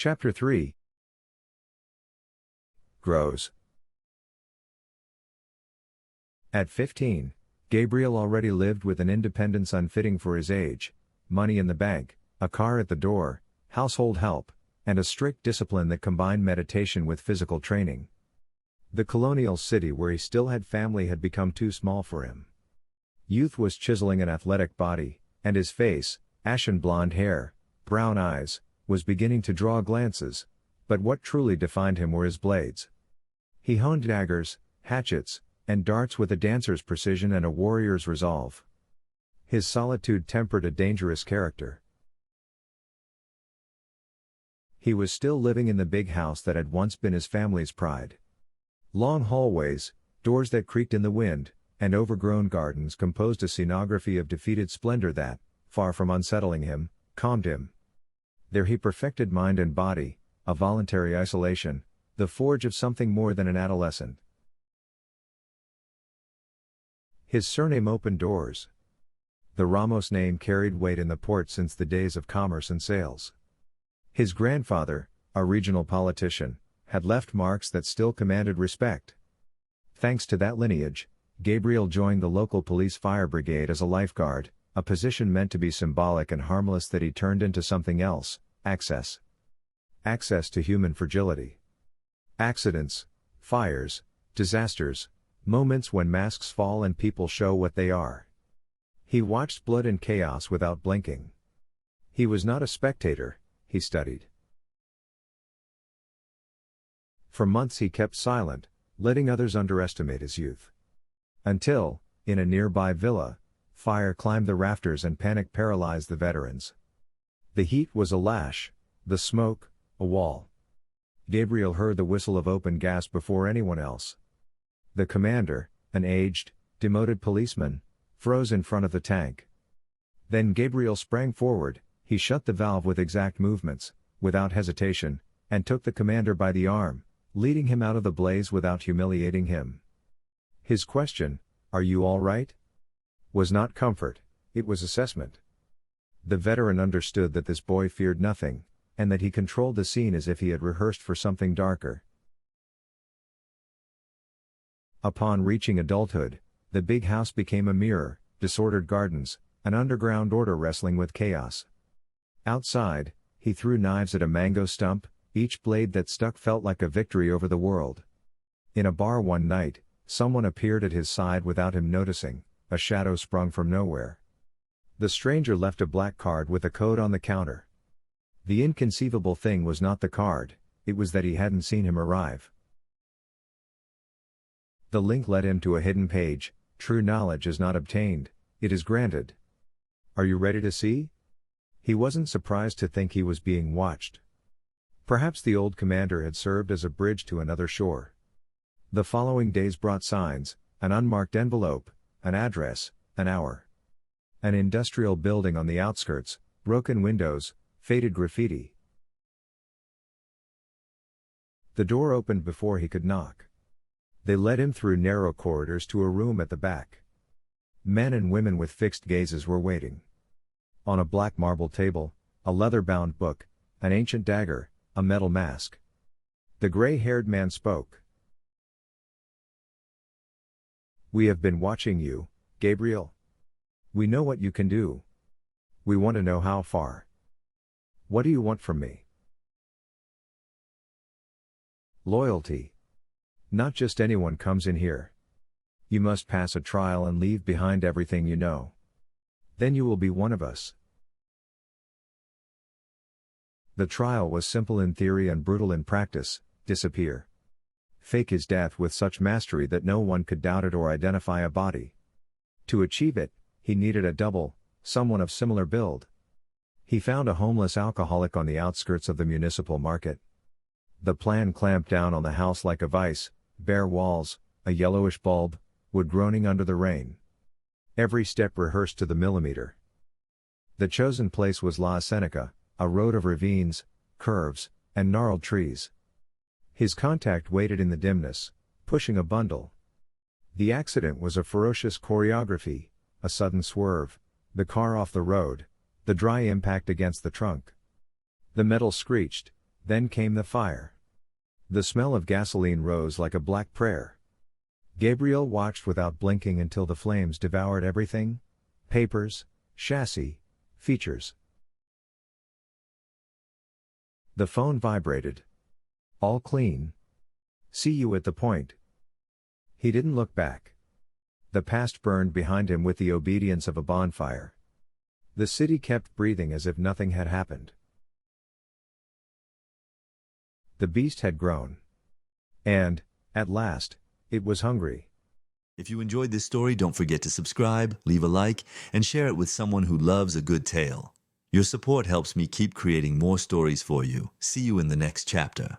Chapter 3. Grows. At 15, Gabriel already lived with an independence unfitting for his age, money in the bank, a car at the door, household help, and a strict discipline that combined meditation with physical training. The colonial city where he still had family had become too small for him. Youth was chiseling an athletic body, and his face, ashen blonde hair, brown eyes, was beginning to draw glances, but what truly defined him were his blades. He honed daggers, hatchets, and darts with a dancer's precision and a warrior's resolve. His solitude tempered a dangerous character. He was still living in the big house that had once been his family's pride. Long hallways, doors that creaked in the wind, and overgrown gardens composed a scenography of defeated splendor that, far from unsettling him, calmed him. There he perfected mind and body, a voluntary isolation, the forge of something more than an adolescent. His surname opened doors. The Ramos name carried weight in the port since the days of commerce and sales. His grandfather, a regional politician, had left marks that still commanded respect. Thanks to that lineage, Gabriel joined the local police fire brigade as a lifeguard, a position meant to be symbolic and harmless that he turned into something else: access. Access to human fragility. Accidents, fires, disasters, moments when masks fall and people show what they are. He watched blood and chaos without blinking. He was not a spectator, he studied. For months he kept silent, letting others underestimate his youth. Until, in a nearby villa, fire climbed the rafters and panic paralyzed the veterans. The heat was a lash, the smoke, a wall. Gabriel heard the whistle of open gas before anyone else. The commander, an aged, demoted policeman, froze in front of the tank. Then Gabriel sprang forward, he shut the valve with exact movements, without hesitation, and took the commander by the arm, leading him out of the blaze without humiliating him. His question, "Are you all right?" was not comfort, it was assessment. The veteran understood that this boy feared nothing, and that he controlled the scene as if he had rehearsed for something darker. Upon reaching adulthood, the big house became a mirror, disordered gardens, an underground order wrestling with chaos. Outside, he threw knives at a mango stump, each blade that stuck felt like a victory over the world. In a bar one night, someone appeared at his side without him noticing, a shadow sprung from nowhere. The stranger left a black card with a code on the counter. The inconceivable thing was not the card, it was that he hadn't seen him arrive. The link led him to a hidden page: true knowledge is not obtained, it is granted. Are you ready to see? He wasn't surprised to think he was being watched. Perhaps the old commander had served as a bridge to another shore. The following days brought signs: an unmarked envelope, an address, an hour. An industrial building on the outskirts, broken windows, faded graffiti. The door opened before he could knock. They led him through narrow corridors to a room at the back. Men and women with fixed gazes were waiting. On a black marble table, a leather-bound book, an ancient dagger, a metal mask. The gray-haired man spoke. "We have been watching you, Gabriel. We know what you can do. We want to know how far. What do you want from me?" "Loyalty. Not just anyone comes in here. You must pass a trial and leave behind everything you know. Then you will be one of us." The trial was simple in theory and brutal in practice: disappear. Fake his death with such mastery that no one could doubt it or identify a body. To achieve it, he needed a double, someone of similar build. He found a homeless alcoholic on the outskirts of the municipal market. The plan clamped down on the house like a vice: bare walls, a yellowish bulb, wood groaning under the rain. Every step rehearsed to the millimeter. The chosen place was La Seneca, a road of ravines, curves, and gnarled trees. His contact waited in the dimness, pushing a bundle. The accident was a ferocious choreography: a sudden swerve, the car off the road, the dry impact against the trunk. The metal screeched, Then came the fire. The smell of gasoline rose like a black prayer. Gabriel watched without blinking until the flames devoured everything: papers, chassis, features. The phone vibrated. All clean. See you at the point. He didn't look back. The past burned behind him with the obedience of a bonfire. The city kept breathing as if nothing had happened. The beast had grown. And, at last, it was hungry. If you enjoyed this story, don't forget to subscribe, leave a like, and share it with someone who loves a good tale. Your support helps me keep creating more stories for you. See you in the next chapter.